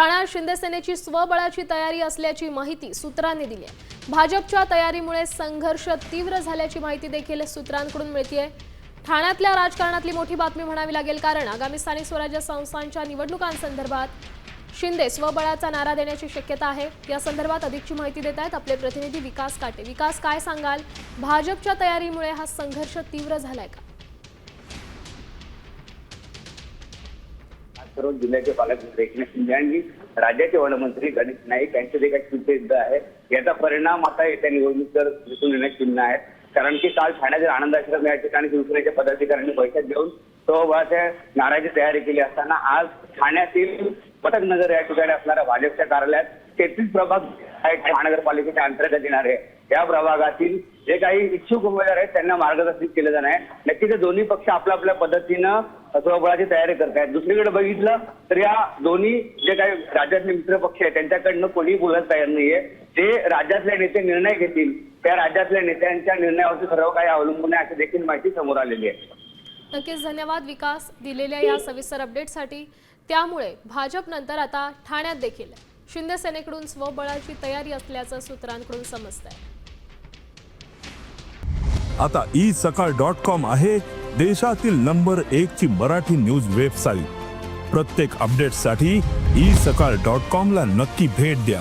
ठाण्यात शिंदे सेनेची स्वबळाची तयारी असल्याची माहिती सूत्रांनी दिली आहे। भाजपच्या तयारीमुळे संघर्ष तीव्र झाल्याची माहिती देखील सूत्रांकडून मिळतेय। ठाण्यातल्या राजकारणातली मोठी बातमी म्हणावी लागेल, कारण आगामी स्थानिक स्वराज्य संस्थांच्या निवडणुकांसंदर्भात शिंदे स्वबळाचा नारा देण्याची शक्यता आहे। या संदर्भात अधिकची माहिती देत आहेत आपले प्रतिनिधी विकास काटे। विकास, काय सांगाल, भाजपच्या तयारीमुळे हा संघर्ष तीव्र झालाय का? सर्व जिल्ह्याचे पालकमंत्री एकनाथ शिंदे आणि राज्याचे वनमंत्री गणेश नाईक यांचे देखील युद्ध आहे। याचा परिणाम आता येत्या निवडणुकीवर दिसून येण्यास चिन्ह आहे, कारण की काल ठाण्यातील आनंद आश्रम या ठिकाणी शिवसेनेच्या पदाधिकाऱ्यांनी बैठक घेऊन स्वबळाच्या नाराची तयारी केली असताना आज ठाण्यातील पटकनगर या ठिकाणी असणाऱ्या भाजपच्या कार्यालयात 33 प्रभाग महानगरपालिकेच्या अंतर्गत येणारे या प्रभागातील जे काही इच्छुक उमेदवार आहेत त्यांना मार्गदर्शित केलं जाणार आहे। नक्कीच दोन्ही पक्ष आपल्या आपल्या पद्धतीनं स्वबळाची तयारी करत आहेत। दुसरीकडे बघितलं तर या दोन्ही जे काही राज्यातले मित्र पक्ष आहेत त्यांच्याकडनं कोणी बोलायला तयार नाहीये। जे राज्यातले नेते निर्णय घेतील त्या राज्यातल्या नेत्यांच्या निर्णयावरती सर्व काही अवलंबून आहे अशी देखील माहिती समोर आलेली आहे। नक्कीच धन्यवाद विकास दिलेल्या या सविस्तर अपडेटसाठी। त्यामुळे भाजप नंतर आता ठाण्यात देखील शिंदे सेनेकडून स्वबळाची तयारी असल्याचं सूत्रांकडून समजतंय। आता isakal.com आहे देशातील नंबर 1 ची मराठी न्यूज वेबसाईट। प्रत्येक अपडेटसाठी isakal.com ला नक्की भेट द्या।